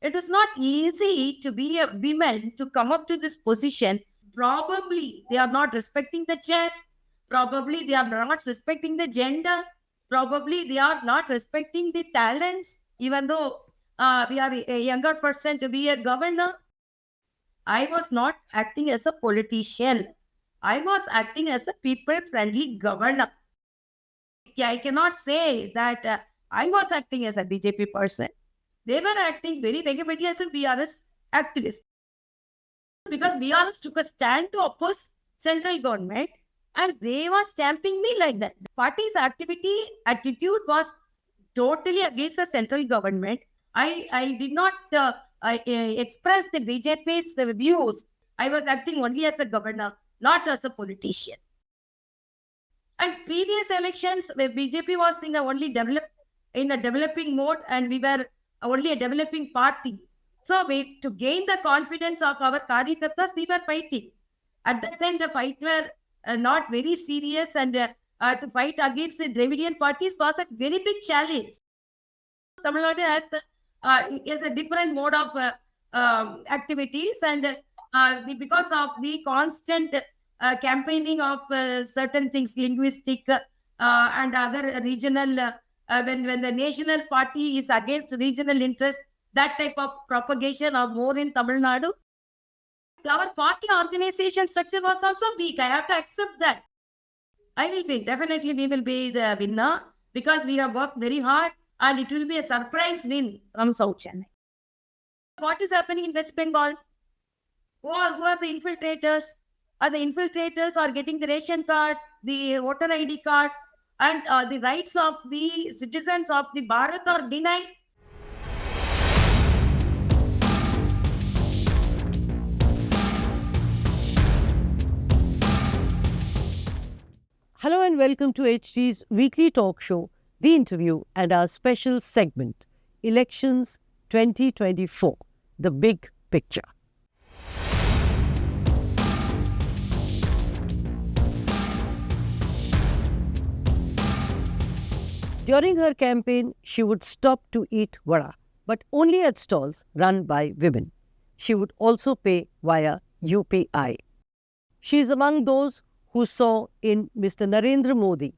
It is not easy to be a woman to come up to this position. Probably they are not respecting the gender. Probably they are not respecting the gender. Probably they are not respecting the talents. Even though we are a younger person to be a governor, I was not acting as a politician. I was acting as a people-friendly governor. I cannot say that I was acting as a BJP person. They were acting very negatively as a BRS activist because BRS took a stand to oppose central government and they were stamping me like that. The party's attitude was totally against the central government. I did not express the BJP's views. I was acting only as a governor, not as a politician. And previous elections, where BJP was in a developing mode, and we were only a developing party. So to gain the confidence of our Karyakartas, we were fighting. At that time, the fight were not very serious, and to fight against the Dravidian parties was a very big challenge. Tamil Nadu has a different mode of activities, and because of the constant campaigning of certain things, linguistic and other regional, when the national party is against regional interest, that type of propagation are more in Tamil Nadu. Our party organization structure was also weak. I have to accept that. Definitely we will be the winner because we have worked very hard and it will be a surprise win from South Chennai. What is happening in West Bengal? Who are the infiltrators? The infiltrators are getting the ration card, the voter ID card, and the rights of the citizens of the Bharat are denied. Hello and welcome to HT's weekly talk show, The Interview, and our special segment, Elections 2024, The Big Picture. During her campaign, she would stop to eat vada, but only at stalls run by women. She would also pay via UPI. She is among those who saw in Mr. Narendra Modi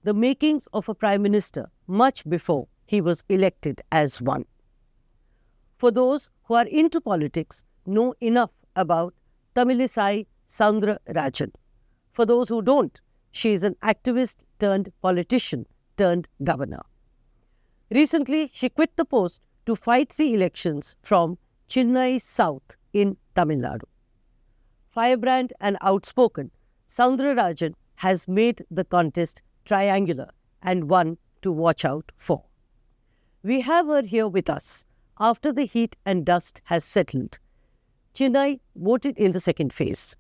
the makings of a Prime Minister much before he was elected as one. For those who are into politics, know enough about Tamilisai Soundararajan. For those who don't, she is an activist turned politician turned governor. Recently, she quit the post to fight the elections from Chennai South in Tamil Nadu. Firebrand and outspoken, Soundararajan has made the contest triangular and one to watch out for. We have her here with us after the heat and dust has settled. Chennai voted in the second phase.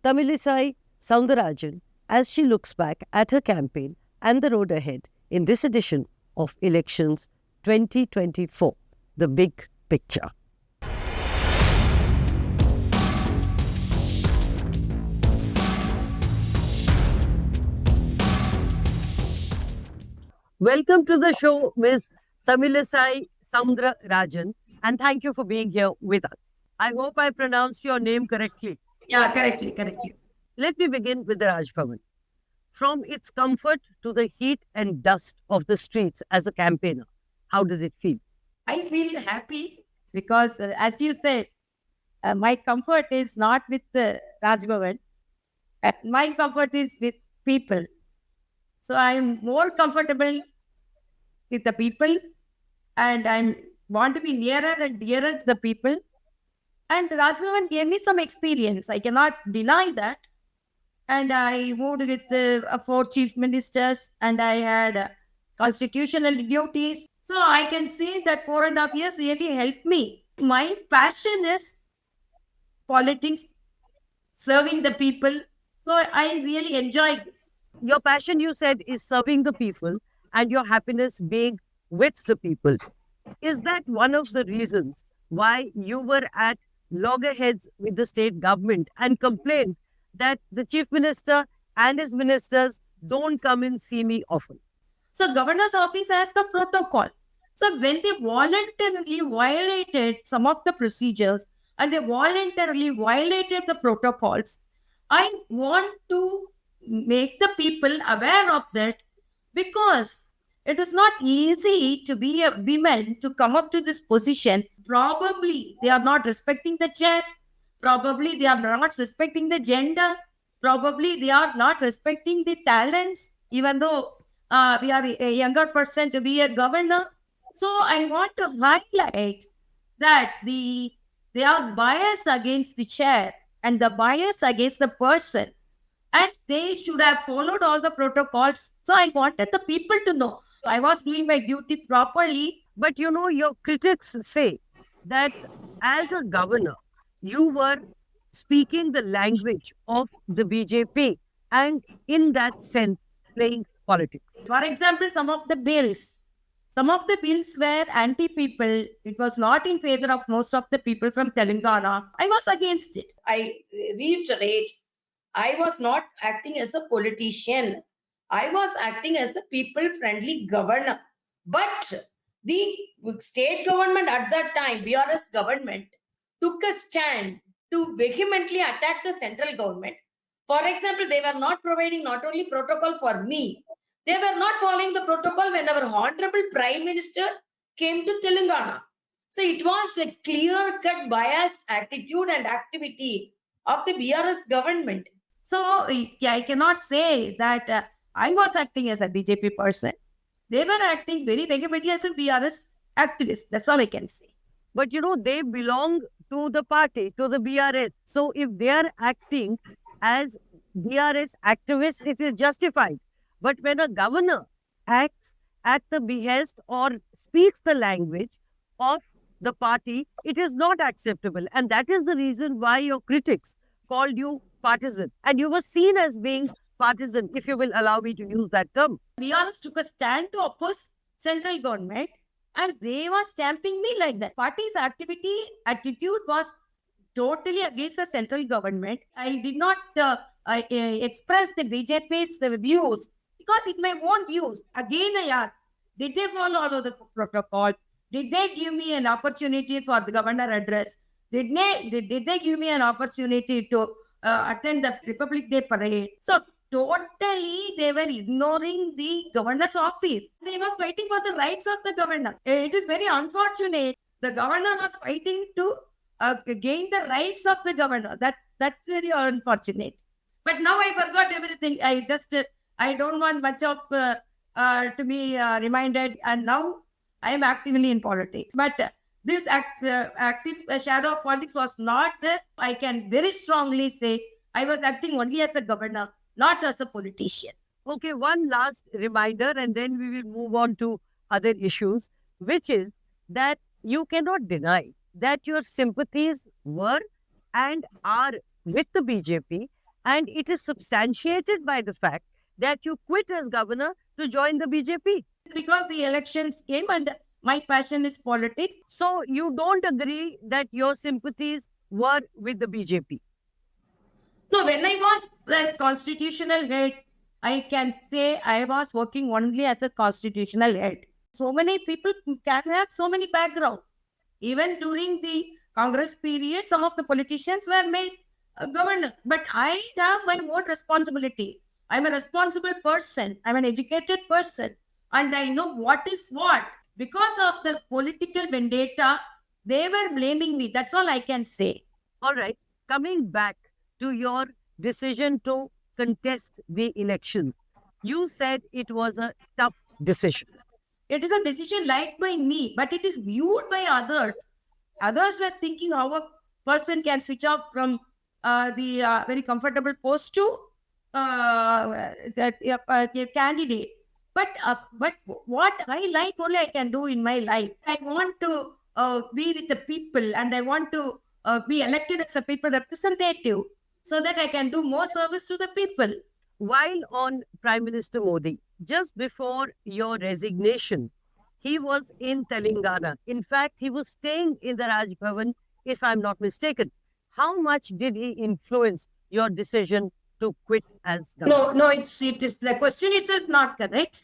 Tamilisai Soundararajan, as she looks back at her campaign and the road ahead in this edition of Elections 2024, The Big Picture. Welcome to the show, Ms. Tamilisai Soundararajan, and thank you for being here with us. I hope I pronounced your name correctly. Yeah, correctly. Let me begin with the Raj Bhavan. From its comfort to the heat and dust of the streets as a campaigner, how does it feel? I feel happy because, as you said, my comfort is not with Raj Bhavan. My comfort is with people. So I am more comfortable with the people, and I want to be nearer and dearer to the people. And Raj Bhavan gave me some experience. I cannot deny that. And I moved with 4 chief ministers, and I had constitutional duties. So I can say that 4.5 years really helped me. My passion is politics, serving the people. So I really enjoy this. Your passion, you said, is serving the people and your happiness being with the people. Is that one of the reasons why you were at loggerheads with the state government and complained that the chief minister and his ministers don't come and see me often? So governor's office has the protocol. So when they voluntarily violated some of the procedures and they voluntarily violated the protocols, I want to make the people aware of that, because it is not easy to be a woman to come up to this position. Probably they are not respecting the chair. Probably they are not respecting the gender. Probably they are not respecting the talents, even though we are a younger person to be a governor. So I want to highlight that they are biased against the chair and the bias against the person, and they should have followed all the protocols. So I wanted the people to know I was doing my duty properly. But you know, your critics say that as a governor, you were speaking the language of the BJP and, in that sense, playing politics. For example, some of the bills were anti people. It was not in favor of most of the people from Telangana. I was against it. I reiterate, I was not acting as a politician. I was acting as a people friendly governor. But the state government at that time, BRS government, took a stand to vehemently attack the central government. For example, they were not providing not only protocol for me, they were not following the protocol when our Honorable Prime Minister came to Telangana. So it was a clear cut biased attitude and activity of the BRS government. So I cannot say that I was acting as a BJP person. They were acting very vehemently as a BRS activist. That's all I can say. But you know, they belong to the party, to the BRS. So if they are acting as BRS activists, it is justified. But when a governor acts at the behest or speaks the language of the party, it is not acceptable. And that is the reason why your critics called you partisan. And you were seen as being partisan, if you will allow me to use that term. BRS took a stand to oppose central government, and they were stamping me like that. Party's attitude was totally against the central government. I did not express the BJP's views because it my own views. Again, I asked, did they follow all of the protocol? Did they give me an opportunity for the governor address? Did they give me an opportunity to attend the Republic Day parade? So totally they were ignoring the governor's office. They was fighting for the rights of the governor. It is very unfortunate. The governor was fighting to gain the rights of the governor. That's very unfortunate. But now I forgot everything. I don't want much of to be reminded. And now I am actively in politics. But this active shadow of politics was not there. I can very strongly say I was acting only as a governor, not as a politician. Okay, one last reminder, and then we will move on to other issues, which is that you cannot deny that your sympathies were and are with the BJP, and it is substantiated by the fact that you quit as governor to join the BJP. Because the elections came and my passion is politics. So you don't agree that your sympathies were with the BJP? No, when I was the constitutional head, I can say I was working only as a constitutional head. So many people can have so many background. Even during the Congress period, some of the politicians were made a governor. But I have my own responsibility. I'm a responsible person. I'm an educated person. And I know what is what. Because of the political vendetta, they were blaming me. That's all I can say. All right. Coming back to your decision to contest the elections, you said it was a tough decision. It is a decision liked by me, but it is viewed by others. Others were thinking how a person can switch off from the very comfortable post to a candidate. But what I like only I can do in my life. I want to be with the people, and I want to be elected as a people representative so that I can do more service to the people. While on Prime Minister Modi, just before your resignation, he was in Telangana. In fact, he was staying in the Raj Bhavan, if I'm not mistaken. How much did he influence your decision to quit as governor? No, it is the question itself not correct.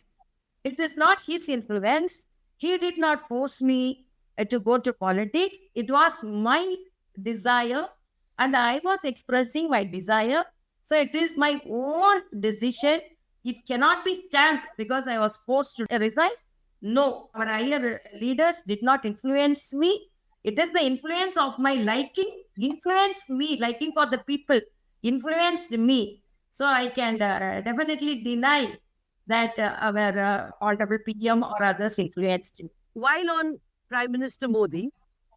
It is not his influence. He did not force me to go to politics. It was my desire, and I was expressing my desire. So it is my own decision. It cannot be stamped because I was forced to resign. No, our higher leaders did not influence me. It is the influence of my liking, influenced me, liking for the people, influenced me. So I can definitely deny that our honorable PM or others influenced me. While on Prime Minister Modi,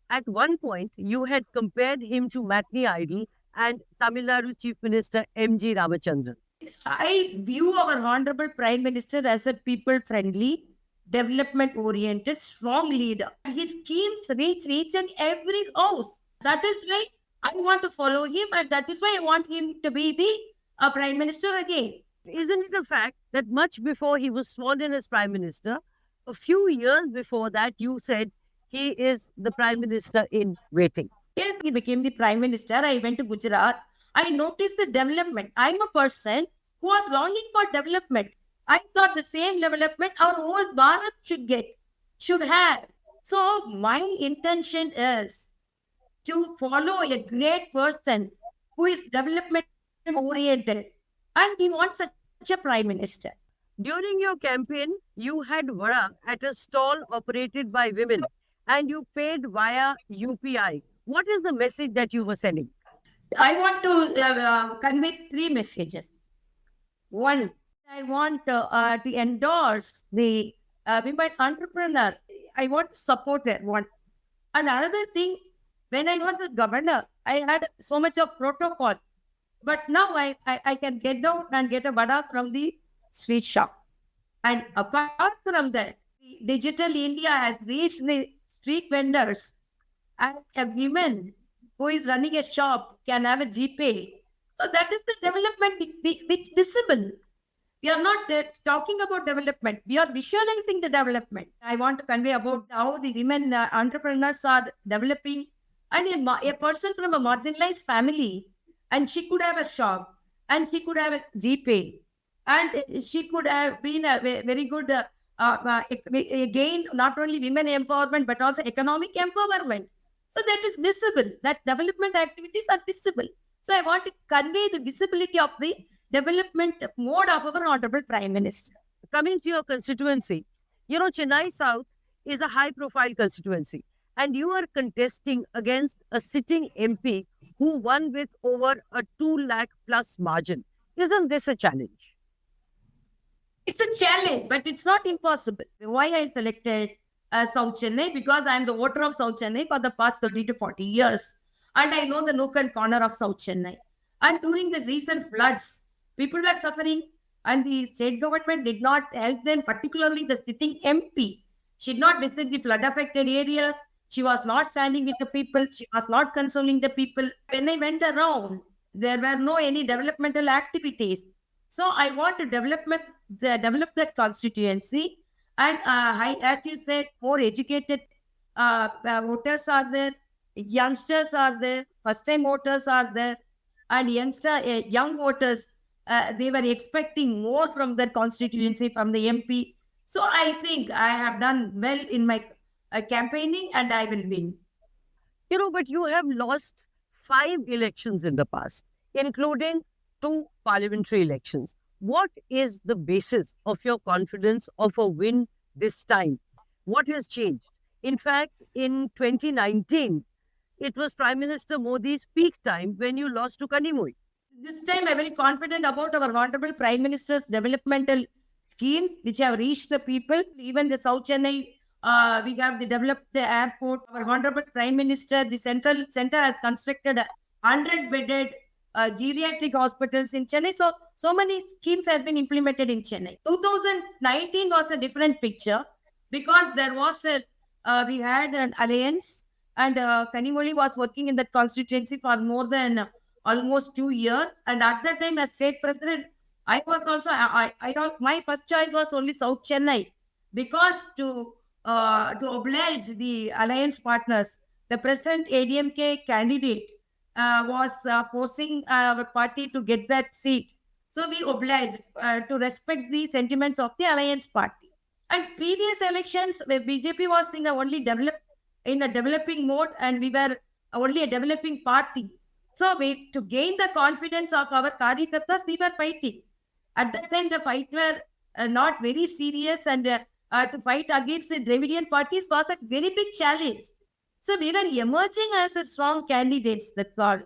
at one point you had compared him to Matney Idol and Tamil Nadu Chief Minister M.G. Ramachandran. I view our honorable Prime Minister as a people friendly, development oriented, strong leader. His schemes reach each and every house. That is why I want to follow him, and that is why I want him to be the Prime Minister again. Isn't it a fact that much before he was sworn in as Prime Minister, a few years before that, you said he is the Prime Minister in waiting? Yes, he became the Prime Minister. I went to Gujarat. I noticed the development. I'm a person who was longing for development. I thought the same development our whole Bharat should get, should have. So my intention is to follow a great person who is development oriented, and he wants such a Prime Minister. During your campaign, you had vada at a stall operated by women and you paid via UPI. What is the message that you were sending? I want to convey three messages. One, I want to endorse the women entrepreneur. I want to support that one. And another thing, when I was the governor, I had so much of protocol. But now I can get down and get a vada from the street shop. And apart from that, Digital India has reached the street vendors, and a woman who is running a shop can have a GPay. So that is the development which visible. We are not talking about development. We are visualizing the development. I want to convey about how the women entrepreneurs are developing, and a person from a marginalized family, and she could have a shop, and she could have a GPay, and she could have been a very good again, not only women empowerment but also economic empowerment. So that is visible. That development activities are visible. So I want to convey the visibility of the development mode of our honorable Prime Minister. Coming to your constituency, you know, Chennai South is a high profile constituency and you are contesting against a sitting MP who won with over a 2 lakh plus margin. Isn't this a challenge? It's a challenge, but it's not impossible. Why I selected South Chennai? Because I'm the voter of South Chennai for the past 30 to 40 years. And I know the nook and corner of South Chennai. And during the recent floods, people were suffering, and the state government did not help them, particularly the sitting MP. She did not visit the flood affected areas. She was not standing with the people. She was not consoling the people. When I went around, there were no any developmental activities. So I want to develop that constituency. And as you said, more educated voters are there, youngsters are there, first-time voters are there, and young voters, they were expecting more from their constituency, from the MP. So I think I have done well in my campaigning, and I will win. You know, but you have lost 5 elections in the past, including 2 parliamentary elections. What is the basis of your confidence of a win this time? What has changed? In fact, in 2019, it was Prime Minister Modi's peak time when you lost to Kanimoi. This time, I'm very confident about our honorable Prime Minister's developmental schemes, which have reached the people. Even the South Chennai, we have developed the airport. Our honorable Prime Minister, the center has constructed 100-bedded geriatric hospitals in Chennai. So many schemes has been implemented in Chennai. 2019 was a different picture because there was we had an alliance, and Kanimoli was working in that constituency for more than almost 2 years. And at that time, as state president, I was also my first choice was only South Chennai, because to oblige the alliance partners, the present ADMK candidate was forcing our party to get that seat. So we obliged to respect the sentiments of the alliance party. And previous elections, where BJP was in a developing mode, and we were only a developing party. So to gain the confidence of our Karyakartas, we were fighting. At that time, the fight were not very serious, and to fight against the Dravidian parties was a very big challenge. So we were emerging as a strong candidates. That's all.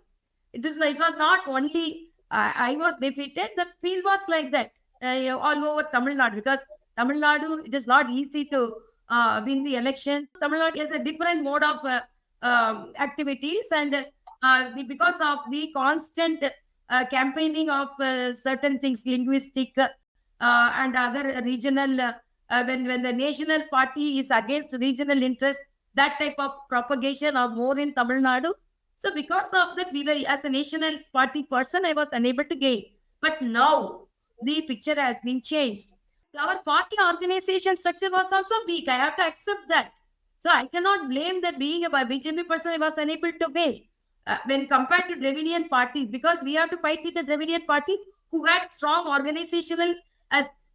It was not only I was defeated. The field was like that all over Tamil Nadu, because Tamil Nadu, it is not easy to win the elections. Tamil Nadu has a different mode of activities, and because of the constant campaigning of certain things, linguistic and other regional, when the national party is against regional interest, that type of propagation are more in Tamil Nadu. So because of that, we were, as a national party person, I was unable to gain. But now the picture has been changed. Our party organization structure was also weak. I have to accept that. So I cannot blame that being a BJP person, I was unable to gain. When compared to Dravidian parties, because we have to fight with the Dravidian parties who had strong organizational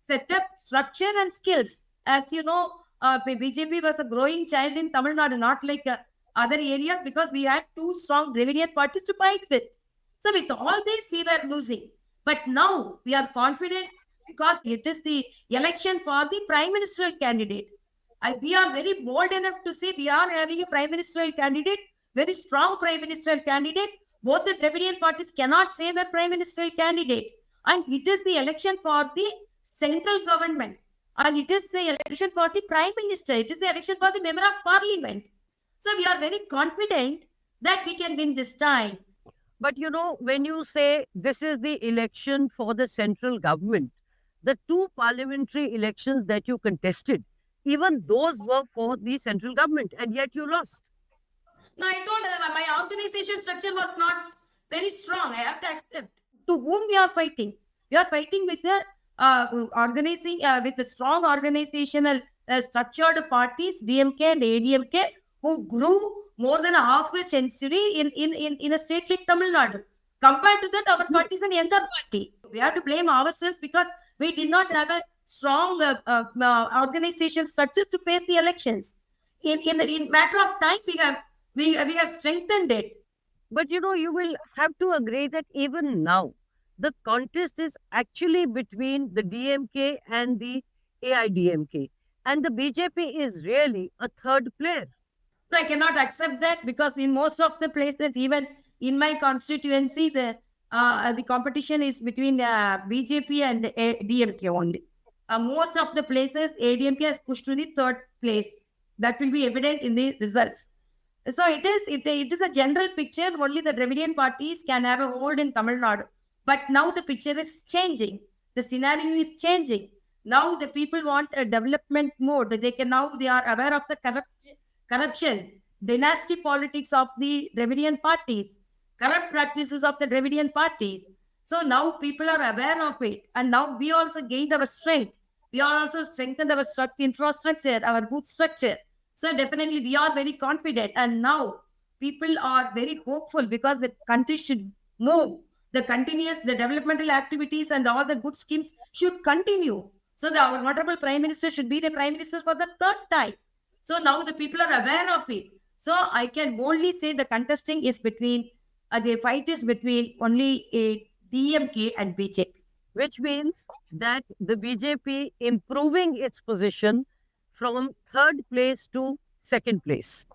setup, structure, and skills. As you know, BJP was a growing child in Tamil Nadu, not like other areas, because we had two strong Dravidian parties to fight with. So with all this, we were losing. But now we are confident, because it is the election for the prime ministerial candidate. We are very bold enough to say we are having a prime ministerial candidate, very strong prime ministerial candidate. Both the Dravidian parties cannot say the prime ministerial candidate. And it is the election for the central government. And it is the election for the prime minister. It is the election for the member of parliament. So we are very confident that we can win this time. But you know, when you say this is the election for the central government, the two parliamentary elections that you contested, even those were for the central government, and yet you lost. No, I told my organization structure was not very strong. I have to accept. To whom we are fighting? We are fighting with the organizing with the strong organizational structured parties, DMK and ADMK, who grew more than a half a century in a state like Tamil Nadu. Compared to that, our party is a younger party. We have to blame ourselves, because we did not have a strong organization structures to face the elections. In matter of time, we have strengthened it. But you know, you will have to agree that even now, the contest is actually between the DMK and the AIDMK. And the BJP is really a third player. No, I cannot accept that, because in most of the places, even in my constituency, the competition is between BJP and DMK only. Most of the places, ADMK has pushed to the third place. That will be evident in the results. So it is a general picture. Only the Dravidian parties can have a hold in Tamil Nadu. But now the picture is changing. The scenario is changing. Now the people want a development mode. They are aware of the corruption, dynasty politics of the Dravidian parties, corrupt practices of the Dravidian parties. So now people are aware of it. And now we also gained our strength. We are also strengthened our infrastructure, our booth structure. So definitely we are very confident. And now people are very hopeful, because the country should move. The developmental activities and all the good schemes should continue. So our Honorable Prime Minister should be the Prime Minister for the third time. So now the people are aware of it. So I can boldly say the contesting is between, the fight is between only a DMK and BJP. Which means that the BJP improving its position from third place to second place.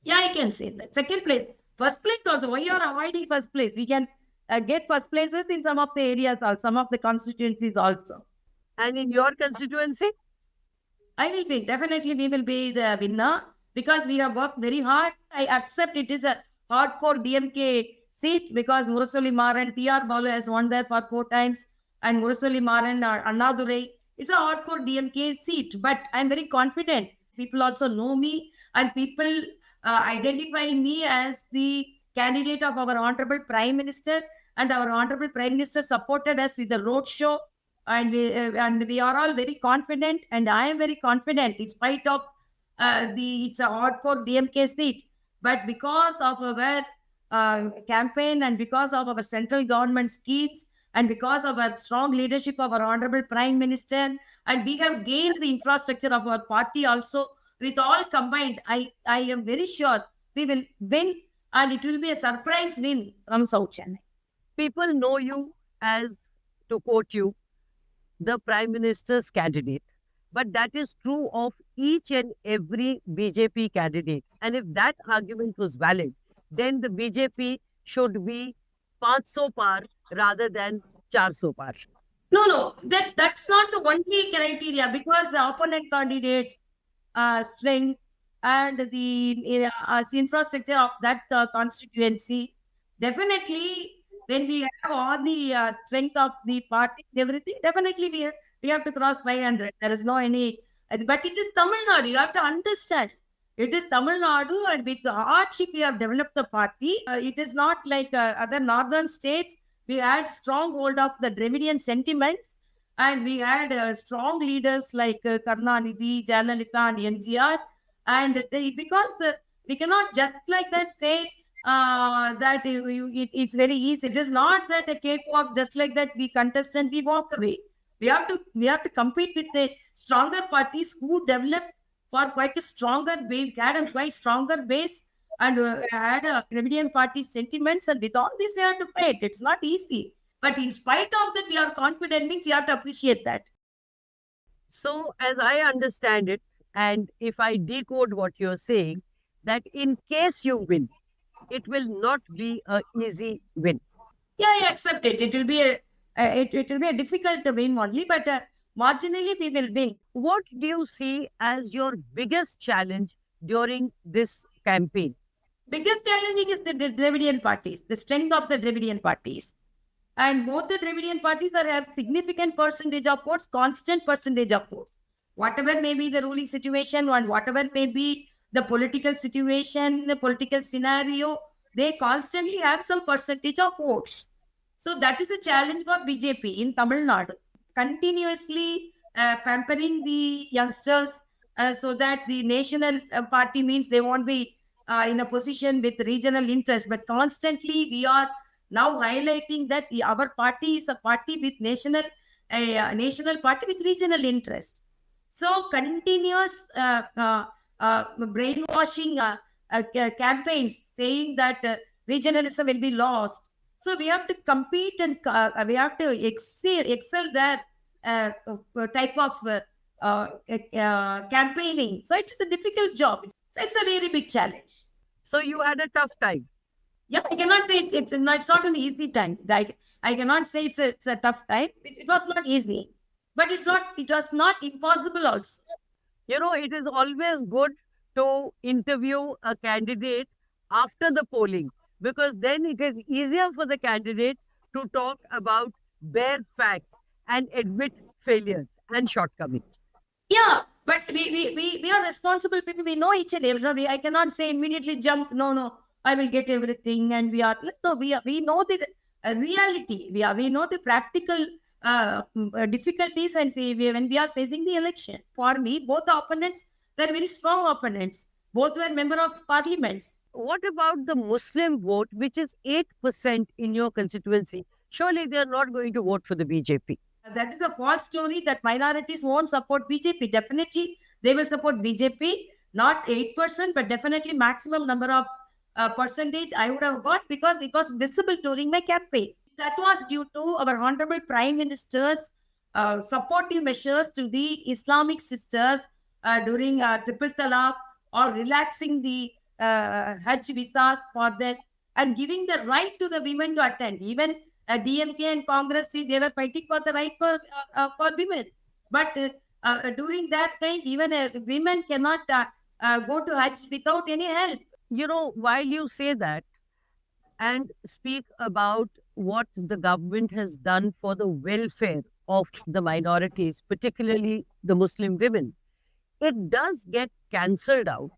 Yeah, I can say that. Second place. First place also. Why you are avoiding first place? We can get first places in some of the areas also, some of the constituencies also. And in your constituency? I will be. Definitely we will be the winner, because we have worked very hard. I accept it is a hardcore DMK seat, because Murasoli Maran, TR Balu has won there for 4 times, and Murasoli Maran or Annadurai is a hardcore DMK seat. But I'm very confident. People also know me, and people identify me as the candidate of our Honorable Prime Minister, and our Honorable Prime Minister supported us with the road show, and we are all very confident, and I am very confident in spite of it's a hardcore DMK seat, but because of our campaign, and because of our central government schemes, and because of our strong leadership of our Honorable Prime Minister, and we have gained the infrastructure of our party also. With all combined, I am very sure we will win, and it will be a surprise win from South Chennai. People know you as, to quote you, the Prime Minister's candidate. But that is true of each and every BJP candidate. And if that argument was valid, then the BJP should be 500 par rather than 400 par. No, that's not the only criteria, because the opponent candidates' strength and the infrastructure of that constituency, definitely when we have all the strength of the party, everything, definitely we have to cross 500. There is no any, but it is Tamil Nadu. You have to understand. It is Tamil Nadu, and with the hardship we have developed the party. It is not like other northern states. We had strong hold of the Dravidian sentiments, and we had strong leaders like Karnanidhi, Jayalalitha, and MGR. And because we cannot just like that say that it's very easy. It is not that a cakewalk. Just like that, we contest and we walk away. We have to compete with the stronger parties who developed for quite a stronger base, had a quite stronger base, and had a Dravidian party sentiments. And with all this, we have to fight. It's not easy. But in spite of that, we are confident, means you have to appreciate that. So, as I understand it, and if I decode what you're saying, that in case you win, it will not be an easy win. Yeah, I accept it. It will be it will be a difficult win only, but marginally we will win. What do you see as your biggest challenge during this campaign? Biggest challenging is the Dravidian parties, the strength of the Dravidian parties. And both the Dravidian parties have significant percentage of votes, constant percentage of votes. Whatever may be the ruling situation and whatever may be the political situation, the political scenario, they constantly have some percentage of votes. So that is a challenge for BJP in Tamil Nadu. Continuously pampering the youngsters so that the national party means they won't be in a position with regional interest, but constantly we are now highlighting that our party is a party with national party with regional interest. So continuous brainwashing campaigns saying that regionalism will be lost. So we have to compete and we have to excel that type of campaigning. So it's a difficult job. So it's a very big challenge. So you had a tough time. Yeah, I cannot say it's not an easy time. Like I cannot say it's a tough time. It was not easy, but it was not impossible also. You know, it is always good to interview a candidate after the polling, because then it is easier for the candidate to talk about bare facts and admit failures and shortcomings. Yeah, but we are responsible people. We know each other. I cannot say immediately jump. No, I will get everything. And we know the reality. We know the practical difficulties, and when we are facing the election. For me, both the opponents were very strong opponents. Both were member of parliaments. What about the Muslim vote, which is 8% in your constituency? Surely they are not going to vote for the BJP. That is a false story that minorities won't support BJP. Definitely, they will support BJP, not 8%, but definitely maximum number of percentage I would have got, because it was visible during my campaign. That was due to our Honorable Prime Minister's supportive measures to the Islamic sisters during triple talaq, or relaxing the Hajj visas for them, and giving the right to the women to attend. Even DMK and Congress, they were fighting for the right for women. But during that time, even women cannot go to Hajj without any help. You know, while you say that and speak about what the government has done for the welfare of the minorities, particularly the Muslim women, it does get cancelled out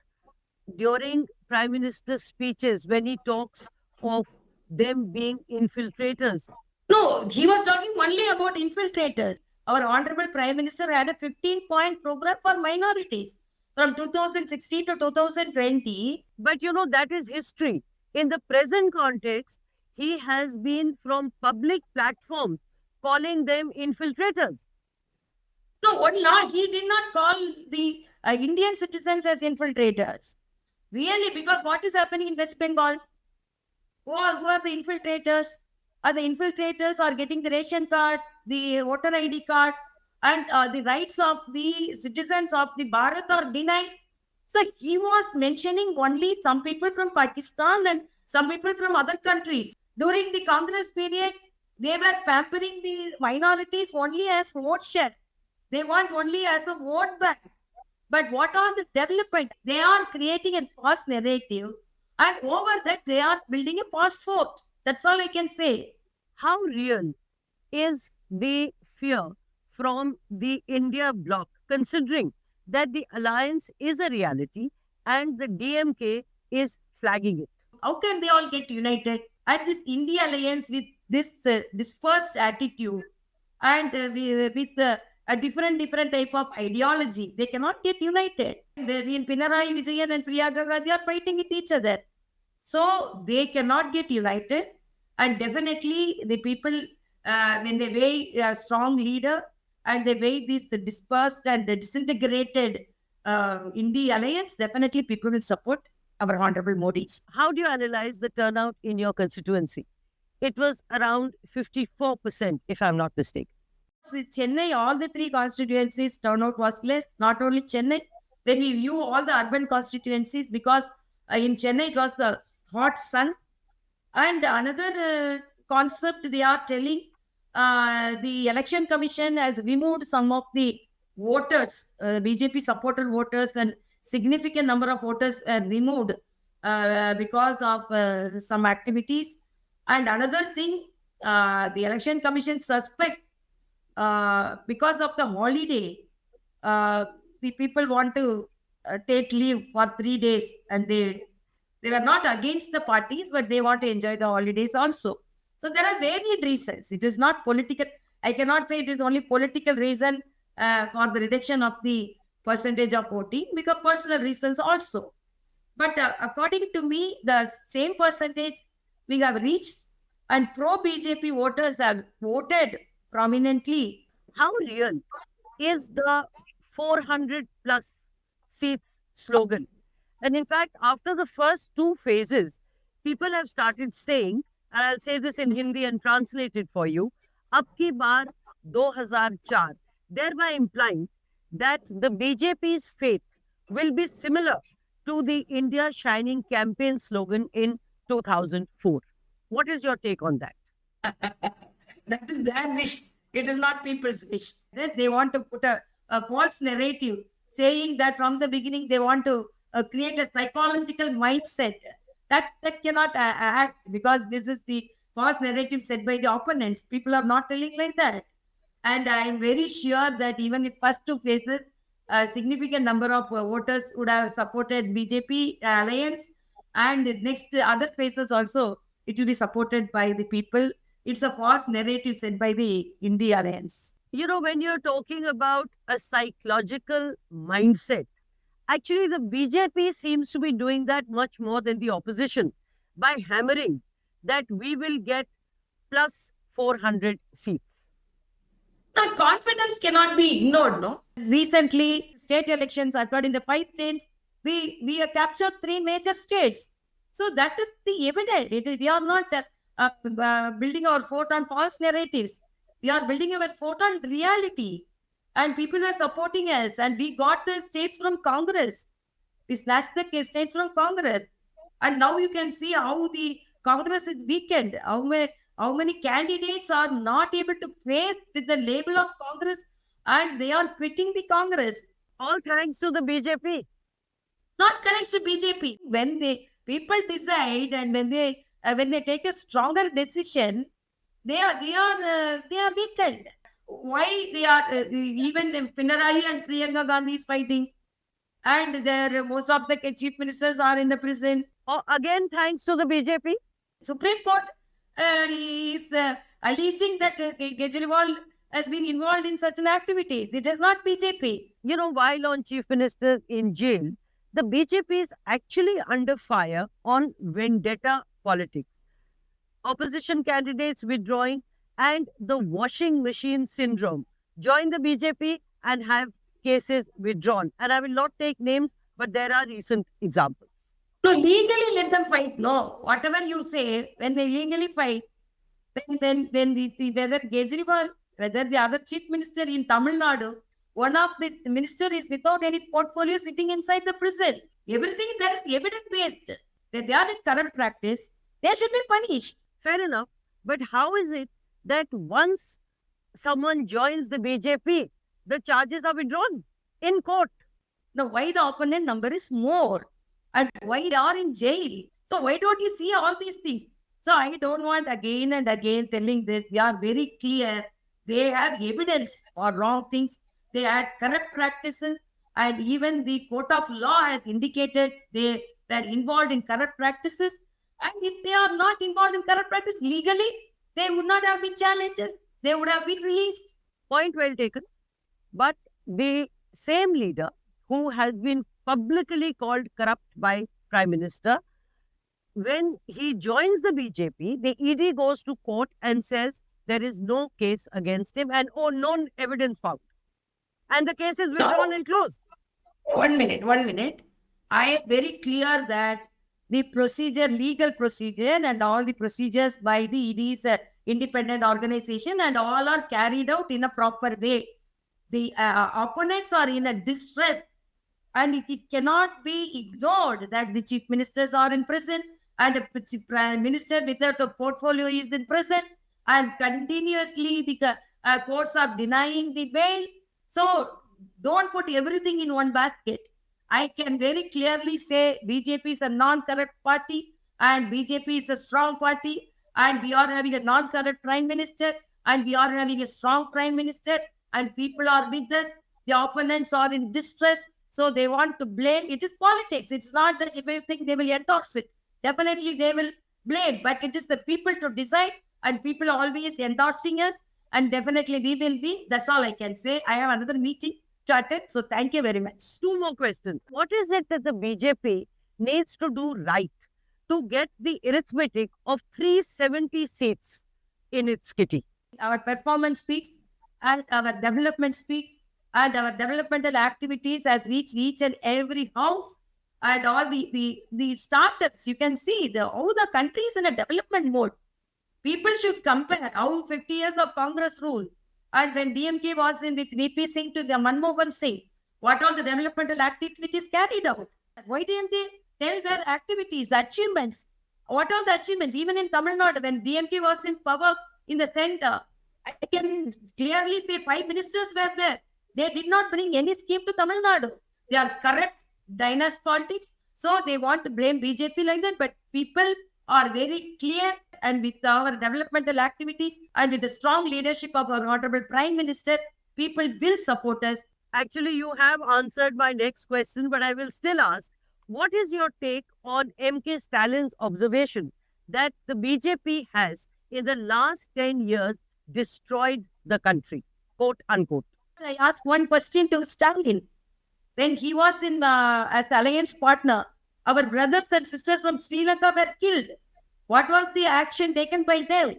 during Prime Minister's speeches when he talks of them being infiltrators. No, he was talking only about infiltrators. Our Honorable Prime Minister had a 15-point program for minorities from 2016 to 2020. But you know, that is history. In the present context, he has been from public platforms calling them infiltrators. No, what not? He did not call the Indian citizens as infiltrators. Really, because what is happening in West Bengal? Who are the infiltrators? Are the infiltrators are getting the ration card, the voter ID card, and the rights of the citizens of the Bharat are denied. So he was mentioning only some people from Pakistan and some people from other countries. During the Congress period, they were pampering the minorities only as vote share. They want only as a vote bank. But what are the development? They are creating a false narrative, and over that they are building a false fort. That's all I can say. How real is the fear from the India bloc, considering that the alliance is a reality and the DMK is flagging it? How can they all get united? And this India alliance with this dispersed attitude and with a different type of ideology, they cannot get united. In Pinarayi Vijayan and Priyanka Gandhi are fighting with each other. So they cannot get united. And definitely the people, when they weigh a strong leader and they weigh this dispersed and disintegrated India alliance, definitely people will support our Honorable Modi. How do you analyze the turnout in your constituency? It was around 54%, if I'm not mistaken. Chennai, all the three constituencies turnout was less. Not only Chennai, when we view all the urban constituencies, because in Chennai it was the hot sun. And another concept they are telling, the election commission has removed some of the voters, BJP supported voters, and significant number of voters removed because of some activities. And another thing, the election commission suspect because of the holiday, the people want to take leave for 3 days, and they were not against the parties, but they want to enjoy the holidays also. So there are varied reasons. It is not political. I cannot say it is only political reason for the reduction of the percentage of voting, because personal reasons also. But according to me, the same percentage we have reached, and pro BJP voters have voted prominently. How real is the 400 plus seats slogan? And in fact, after the first two phases, people have started saying, and I'll say this in Hindi and translate it for you, Ab ki baar 2004, thereby implying that the BJP's fate will be similar to the India Shining campaign slogan in 2004. What is your take on that? That is their wish. It is not people's wish. That they want to put a false narrative saying that from the beginning they want to create a psychological mindset that cannot act, because this is the false narrative set by the opponents. People are not telling like that. And I am very sure that even the first two phases, a significant number of voters would have supported BJP alliance, and the next other phases also it will be supported by the people. It's a false narrative set by the India alliance. You know, when you're talking about a psychological mindset, actually the BJP seems to be doing that much more than the opposition by hammering that we will get plus 400 seats. Now, confidence cannot be ignored, no? Recently, state elections occurred in the 5 states. We have captured 3 major states. So that is the evidence. We are not building our fort on false narratives. We are building our fort on reality. And people are supporting us. And we got the states from Congress. We snatched the states from Congress. And now you can see how the Congress is weakened. How many candidates are not able to face with the label of Congress, and they are quitting the Congress. All thanks to the BJP. Not thanks to BJP. When the people decide and when they take a stronger decision, they are weakened. Why they are even Pinarayi and Priyanka Gandhi is fighting, and most of the chief ministers are in the prison. Oh, again, thanks to the BJP. Supreme Court is alleging that Kejriwal has been involved in such activities. It is not BJP. You know, while on chief ministers in jail, the BJP is actually under fire on vendetta politics. Opposition candidates withdrawing and the washing machine syndrome join the BJP and have cases withdrawn. And I will not take names, but there are recent examples. No, legally let them fight. No, whatever you say, when they legally fight, when whether Kejriwal, whether the other chief minister in Tamil Nadu, one of the minister is without any portfolio sitting inside the prison. Everything there is evidence based. That they are in corrupt practice, they should be punished. Fair enough. But how is it that once someone joins the BJP, the charges are withdrawn in court? Now, why the opponent number is more? And why they are in jail? So why don't you see all these things? So I don't want again and again telling this. We are very clear. They have evidence for wrong things. They had corrupt practices. And even the court of law has indicated they were involved in corrupt practices. And if they are not involved in corrupt practice legally, they would not have been challenged. They would have been released. Point well taken. But the same leader who has been publicly called corrupt by Prime Minister, when he joins the BJP, the ED goes to court and says there is no case against him and no evidence found. And the case is withdrawn and closed. 1 minute, 1 minute. I am very clear that the procedure, legal procedure and all the procedures by the ED's independent organization and all are carried out in a proper way. The opponents are in a distress and it cannot be ignored that the chief ministers are in prison and a prime minister without a portfolio is in prison and continuously the courts are denying the bail. So don't put everything in one basket. I can very clearly say BJP is a non-corrupt party and BJP is a strong party and we are having a non-corrupt prime minister and we are having a strong prime minister and people are with us. The opponents are in distress. So they want to blame. It is politics. It's not that everything they will endorse it. Definitely they will blame, but it is the people to decide and people are always endorsing us and definitely we will be. That's all I can say. I have another meeting to attend. So thank you very much. Two more questions. What is it that the BJP needs to do right to get the arithmetic of 370 seats in its kitty? Our performance speaks and our development speaks and our developmental activities has reached each and every house and all the startups. You can see how the country is in a development mode. People should compare how 50 years of Congress rule and when DMK was in with VP Singh to the Manmohan Singh, what all the developmental activities carried out? Why didn't they tell their activities, achievements? What are the achievements? Even in Tamil Nadu, when DMK was in power in the center, I can clearly say 5 ministers were there. They did not bring any scheme to Tamil Nadu. They are corrupt, dynasty politics. So they want to blame BJP like that. But people are very clear and with our developmental activities and with the strong leadership of our Honorable Prime Minister, people will support us. Actually, you have answered my next question, but I will still ask, what is your take on MK Stalin's observation that the BJP has in the last 10 years destroyed the country, quote unquote? I asked one question to Stalin. When he was in as the alliance partner, our brothers and sisters from Sri Lanka were killed. What was the action taken by them?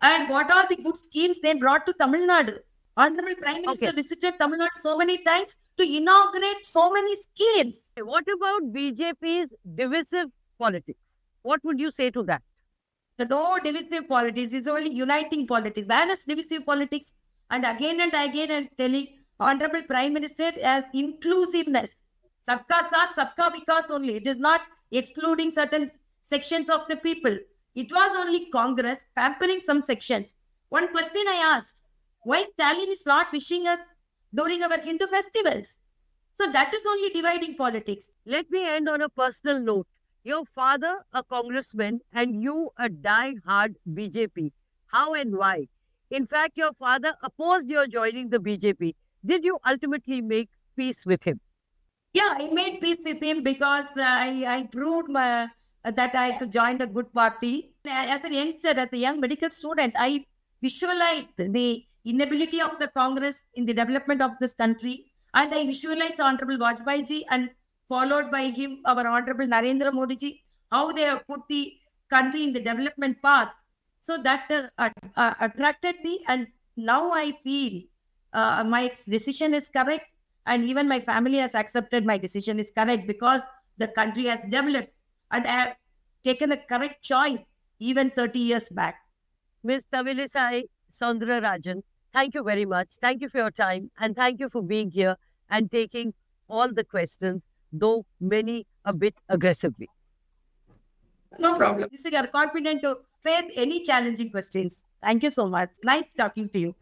And what are the good schemes they brought to Tamil Nadu? Honorable Prime Minister visited Tamil Nadu so many times to inaugurate so many schemes. What about BJP's divisive politics? What would you say to that? No divisive politics, it's only uniting politics. Where is divisive politics? And again I'm telling Honorable Prime Minister as inclusiveness. Sabka Saath, Sabka Vikas only. It is not excluding certain sections of the people. It was only Congress pampering some sections. One question I asked, why Stalin is not wishing us during our Hindu festivals? So that is only dividing politics. Let me end on a personal note. Your father, a congressman, and you, a die-hard BJP. How and why? In fact, your father opposed your joining the BJP. Did you ultimately make peace with him? Yeah, I made peace with him because I proved that I should join a good party. As a youngster, as a young medical student, I visualized the inability of the Congress in the development of this country. And I visualized Honorable Vajpayee ji and followed by him, our Honorable Narendra Modi ji, how they have put the country in the development path. So that attracted me, and now I feel my decision is correct, and even my family has accepted my decision is correct because the country has developed, and I have taken a correct choice even 30 years back. Ms. Tamilisai Rajan, thank you very much. Thank you for your time and thank you for being here and taking all the questions, though many a bit aggressively. No problem. You are confident to face any challenging questions. Thank you so much. Nice talking to you.